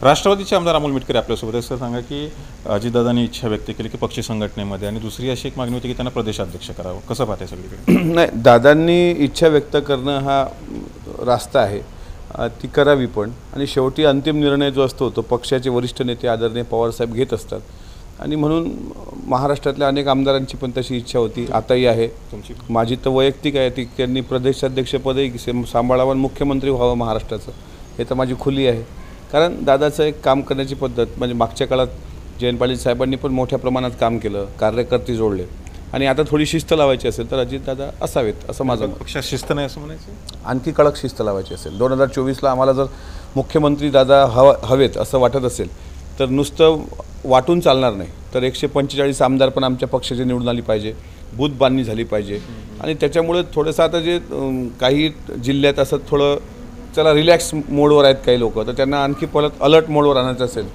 राष्ट्रवादीचे आमदार अमोल मिटकरी आपल्यासोबत असं सांगा की अजितदादांनी इच्छा व्यक्त केली की पक्ष संघटनेमध्ये, आणि दुसरी अशी एक मागणी होती की त्यांना प्रदेशाध्यक्ष करावं. कसं पाहते सगळीकडे? नाही, दादांनी इच्छा व्यक्त करणं हा रास्ता आहे, ती करावी पण, आणि शेवटी अंतिम निर्णय जो असतो तो पक्षाचे वरिष्ठ नेते आदरणीय पवारसाहेब घेत असतात. आणि म्हणून महाराष्ट्रातल्या अनेक आमदारांची पण तशी इच्छा होती, आताही आहे. माझी तर वैयक्तिक आहे, ती त्यांनी प्रदेशाध्यक्षपदही सांभाळावं, मुख्यमंत्री व्हावं महाराष्ट्राचं, हे तर माझी खुली आहे. कारण दादाचं एक काम करण्याची पद्धत म्हणजे मागच्या काळात जयंत पाटील साहेबांनी पण मोठ्या प्रमाणात काम केलं, कार्यकर्ते जोडले, आणि आता थोडी शिस्त लावायची असेल तर अजितदादा असावेत असं माझं. पक्षात शिस्त नाही असं म्हणायचं? आणखी कडक शिस्त लावायची असेल, 2024ला आम्हाला जर मुख्यमंत्री दादा हवेत असं वाटत असेल तर नुसतं वाटून चालणार नाही, तर 145 आमदार पण आमच्या पक्षाचे निवडून आली पाहिजे, बूथ बांधणी झाली पाहिजे. आणि त्याच्यामुळे थोडंसं आता जे काही जिल्ह्यात असं थोडं चला रिलॅक्स मोडवर आहेत काही लोक, तर त्यांना आणखी परत अलर्ट मोडवर आणायचं असेल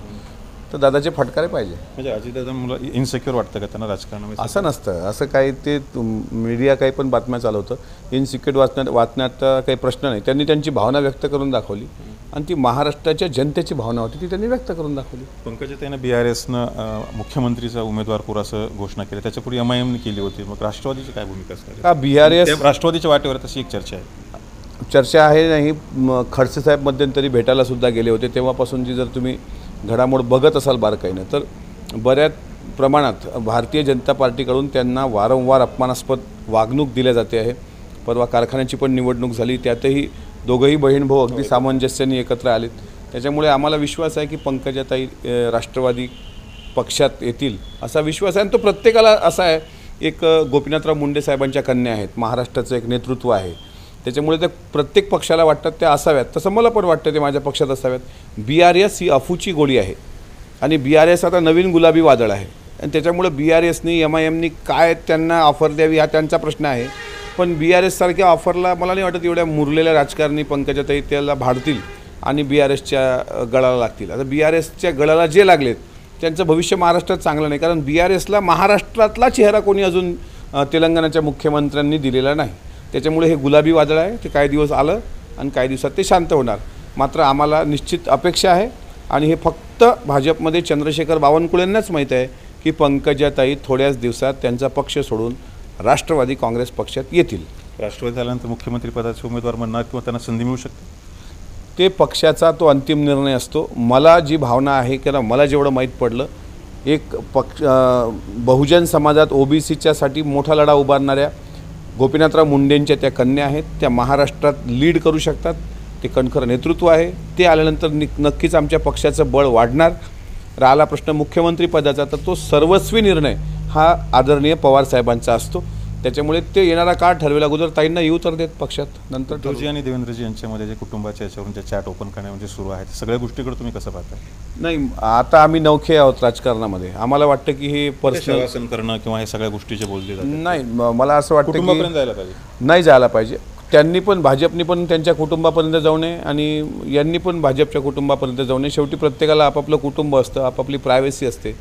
तर दादाचे फटकारे पाहिजे. म्हणजे अजितदादा मला इन्सिक्युअर वाटतं का त्यांना राजकारणामध्ये? असं नसतं, असं काही ते मीडिया काही पण बातम्या चालवतं. इन्सिक्युअर वाचण्यात काही प्रश्न नाही. त्यांनी त्यांची भावना व्यक्त करून दाखवली, आणि ती महाराष्ट्राच्या जनतेची भावना होती ती त्यांनी व्यक्त करून दाखवली. पंकजाताईनं BRSनं मुख्यमंत्रीचा उमेदवार पुराचं घोषणा केली, त्याच्यापूर्वी MIMने केली होती. मग राष्ट्रवादीची काय भूमिका असणार? का BRS राष्ट्रवादीच्या वाटेवर तशी एक चर्चा आहे नाही. खडसे साहेब मध्यंतरी भेटायला सुद्धा गेले होते. तेव्हापासूनची जर तुम्ही घडामोड बघत असाल बारकाईनं तर बऱ्याच प्रमाणात भारतीय जनता पार्टीकडून त्यांना वारंवार अपमानास्पद वागणूक दिल्या जाते आहे. परवा कारखान्याची पण निवडणूक झाली, त्यातही दोघंही बहीण भाऊ अगदी सामंजस्याने एकत्र आलेत. त्याच्यामुळे आम्हाला विश्वास आहे की पंकजाताई राष्ट्रवादी पक्षात येतील असा विश्वास आहे. आणि तो प्रत्येकाला असा आहे. एक गोपीनाथराव मुंडे साहेबांच्या कन्या आहेत, महाराष्ट्राचं एक नेतृत्व आहे, त्याच्यामुळे ते प्रत्येक पक्षाला वाटतात त्या असाव्यात. तसं मला पण वाटतं ते माझ्या पक्षात असाव्यात. BRS ही अफूची गोळी आहे, आणि BRS आता नवीन गुलाबी वादळ आहे, आणि त्याच्यामुळे BRSनी MIMनी काय त्यांना ऑफर द्यावी हा त्यांचा प्रश्न आहे. पण BRS सारख्या ऑफरला मला नाही वाटत एवढ्या मुरलेल्या राजकारणी पंकजाताई त्याला भाडतील आणि BRSच्या गळाला लागतील. आता BRSच्या गळाला जे लागलेत त्यांचं भविष्य महाराष्ट्रात चांगलं नाही, कारण BRSला महाराष्ट्रातला चेहरा कोणी अजून तेलंगणाच्या मुख्यमंत्र्यांनी दिलेला नाही. त्याच्यामुळे हे गुलाबी वादळ आहे, ते काही दिवस आलं आणि काही दिवसात ते शांत होणार. मात्र आम्हाला निश्चित अपेक्षा आहे, आणि हे फक्त भाजपमध्ये चंद्रशेखर बावनकुळेंनाच माहीत आहे की पंकजाताई थोड्याच दिवसात त्यांचा पक्ष सोडून राष्ट्रवादी काँग्रेस पक्षात येतील. राष्ट्रवादी झाल्यानंतर मुख्यमंत्रीपदाचे उमेदवार म्हणणार किंवा त्यांना संधी मिळू शकते, ते पक्षाचा तो अंतिम निर्णय असतो. मला जी भावना आहे किंवा मला जेवढं माहीत पडलं, एक बहुजन समाजात OBCच्यासाठी मोठा लढा उभारणाऱ्या गोपीनाथराव मुंडेंच्या त्या कन्या आहेत, त्या महाराष्ट्रात लीड करू शकतात. ते कणखर नेतृत्व आहे. ते आल्यानंतर नक्कीच आमच्या पक्षाचं बळ वाढणार. राहिला प्रश्न मुख्यमंत्रीपदाचा, तर तो सर्वस्वी निर्णय हा आदरणीय पवारसाहेबांचा असतो. त्याच्यामुळे ते येणारा काळ ठरवेल. अगोदर ताईंना येऊ तर देत पक्षात, नंतर उद्धवजी आणि देवेंद्रजी यांच्यामध्ये जे कुटुंबाच्या याच्यावरून जे चॅट ओपन करण्यामध्ये सुरू आहे, सगळ्या गोष्टीकडे तुम्ही कसं पाहता? नाही, आता आम्ही नवखे आहोत राजकारणामध्ये. आम्हाला वाटतं की हे पर्सनल करणं किंवा हे सगळ्या गोष्टीचे बोलले जातात. नाही, मला असं वाटतं की जायला पाहिजे, नाही जायला पाहिजे. त्यांनी पण भाजपनी पण त्यांच्या कुटुंबापर्यंत जाऊ नये, आणि यांनी पण भाजपच्या कुटुंबापर्यंत जाऊ नये. शेवटी प्रत्येकाला आपापलं कुटुंब असतं, आपापली प्रायव्हसी असते.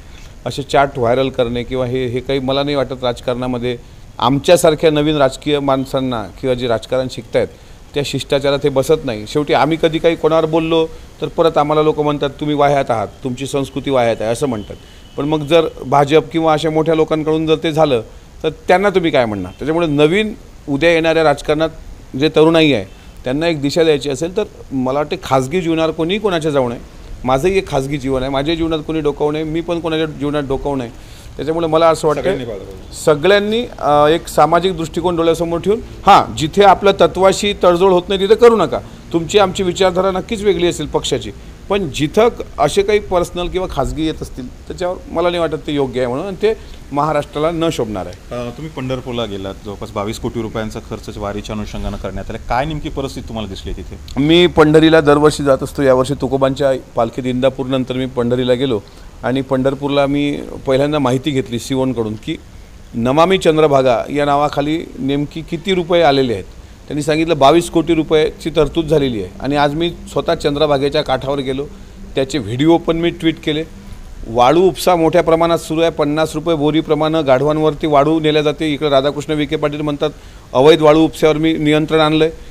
असे चार्ट व्हायरल करणे किंवा हे काही मला नाही वाटत राजकारणामध्ये आमच्यासारख्या नवीन राजकीय माणसांना किंवा जे राजकारण शिकतायत त्या शिष्टाचारात हे बसत नाही. शेवटी आम्ही कधी काही कोणावर बोललो तर परत आम्हाला लोक म्हणतात तुम्ही वाह्यात आहात, तुमची संस्कृती वाह्यात आहे असं म्हणतात. पण मग जर भाजप किंवा अशा मोठ्या लोकांकडून जर ते झालं तर त्यांना तुम्ही काय म्हणणार? त्याच्यामुळे नवीन उद्या येणाऱ्या राजकारणात जे तरुणाई आहे त्यांना एक दिशा द्यायची असेल तर मला वाटते खाजगी जीवनावर कोणीही कोणाच्या जाऊ नये. माझंही एक खाजगी जीवन आहे, माझ्या जीवनात कोणी डोकावू नये, मी पण कोणाच्या जीवनात डोकावू नये. त्याच्यामुळे मला असं वाटतं सगळ्यांनी एक सामाजिक दृष्टिकोन डोळ्यासमोर ठेवून, हां, जिथे आपल्या तत्वाशी तडजोड होत नाही तिथे करू नका. तुमची आमची विचारधारा नक्कीच वेगळी असेल पक्षाची, पण जिथं असे काही पर्सनल किंवा खाजगी येत असतील त्याच्यावर मला नाही वाटत ते योग्य आहे म्हणून, आणि ते महाराष्ट्राला न शोभणार आहे. तुम्ही पंढरपूरला गेलात, जवळपास 22 कोटी रुपयांचा खर्च वारीच्या अनुषंगानं करण्यात आला. काय नेमकी परिस्थिती तुम्हाला दिसली तिथे? मी पंढरीला दरवर्षी जात असतो. यावर्षी तुकोबांच्या पालखीत इंदापूरनंतर मी पंढरीला गेलो, आणि पंढरपूरला मी पहिल्यांदा माहिती घेतली सिओनकडून की नमामी चंद्रभागा या नावाखाली नेमकी किती रुपये आलेले आहेत. त्यांनी सांगितलं 22 कोटी रुपयाची तरतूद झालेली आहे. आणि आज मी स्वतः चंद्रभागेच्या काठावर गेलो, त्याचे व्हिडिओ पण मी ट्विट केले. वाळू उपसा मोठ्या प्रमाणात सुरू आहे. 50 रुपये बोरीप्रमाणे गाढवांवरती वाळू नेल्या जाते. इकडे राधाकृष्ण विखे पाटील म्हणतात अवैध वाळू उपस्यावर मी नियंत्रण आणलं आहे.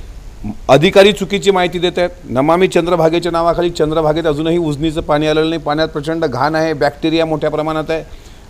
अधिकारी चुकीची माहिती देत आहेत. नमामी चंद्रभागेच्या नावाखाली चंद्रभागेत अजूनही उजनीचं पाणी आलेलं नाही. पाण्यात प्रचंड घाण आहे, बॅक्टेरिया मोठ्या प्रमाणात आहे,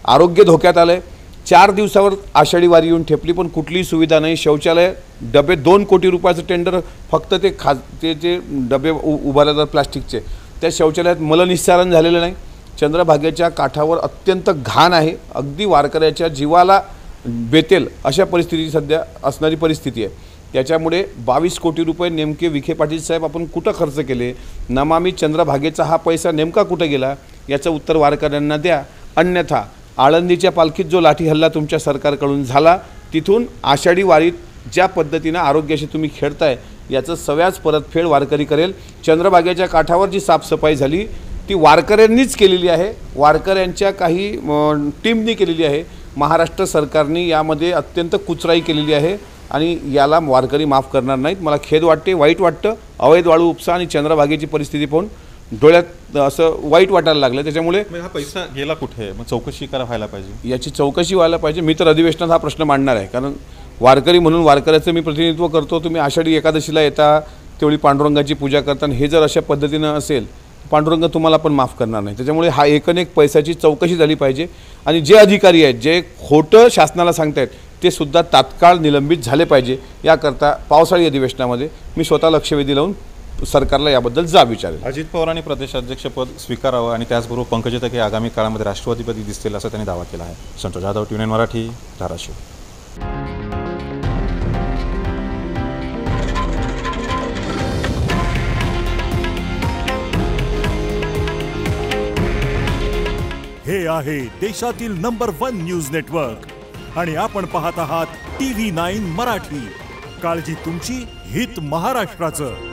आरोग्य धोक्यात आलं आहे. 4 दिवसावर आषाढी वारी येऊन ठेपली पण कुठलीही सुविधा नाही. शौचालय डबे 2 कोटी रुपयाचं टेंडर फक्त ते जे डबे उभारले जातात प्लास्टिकचे, त्या शौचालयात मलनिस्सारण झालेलं नाही. चंद्रभागेच्या काठावर अत्यंत घाण आहे, अगदी वारकऱ्याच्या जीवाला बेतेल अशा परिस्थिती सध्या असणारी परिस्थिती आहे. त्याच्यामुळे 22 कोटी रुपये नेमके विखे पाटील साहेब आपण कुठं खर्च केले, नमामी चंद्रभागेचा हा पैसा नेमका कुठं गेला याचं उत्तर वारकऱ्यांना द्या. अन्यथा आळंदीच्या पालखीत जो लाठी हल्ला तुमच्या सरकारकडून झाला, तिथून आषाढी वारीत ज्या पद्धतीनं आरोग्याशी तुम्ही खेळताय याचं सव्याज परतफेड वारकरी करेल. चंद्रभागेच्या काठावर जी साफसफाई झाली ती वारकऱ्यांनीच केलेली आहे, वारकऱ्यांच्या काही टीमनी केलेली आहे. महाराष्ट्र सरकारने यामध्ये अत्यंत कुचराई केलेली आहे आणि याला वारकरी माफ करणार नाहीत. मला खेद वाटते, वाईट वाटतं. अवैध वाळू उपसा आणि चंद्रभागेची परिस्थिती पाहून डोळ्यात असं वाईट वाटायला लागलं. त्याच्यामुळे हा पैसा गेला कुठे, मग चौकशी व्हायला पाहिजे, याची चौकशी व्हायला पाहिजे. मी तर अधिवेशनात हा प्रश्न मांडणार आहे, कारण वारकरी म्हणून वारकऱ्याचं मी प्रतिनिधित्व करतो. तुम्ही आषाढी एकादशीला येता, तेवढी पांडुरंगाची पूजा करताना हे जर अशा पद्धतीनं असेल, पांडुरंग तुम्हाला पण माफ करणार नाही. त्याच्यामुळे हा एकनेक पैशाची चौकशी झाली पाहिजे आणि जे अधिकारी आहेत जे खोटं शासनाला सांगतायत ते सुद्धा तात्काळ निलंबित झाले पाहिजे. याकरता पावसाळी अधिवेशनामध्ये मी स्वतः लक्षवेधी लावून सरकारला याबद्दल जाब विचारेल. अजित पवारांनी प्रदेशाध्यक्षपद स्वीकारावं आणि त्याचबरोबर पंकजा ताके आगामी काळामध्ये राष्ट्रवादीपदी दिसतील असं त्यांनी दावा केला आहे. संतोष जाधव, TVN मराठी, धाराशिव. हे आहे देशातील नंबर 1 न्यूज नेटवर्क आणि आपण पाहत आहात TV9 मराठी. काळजी तुमची, हित महाराष्ट्राचं.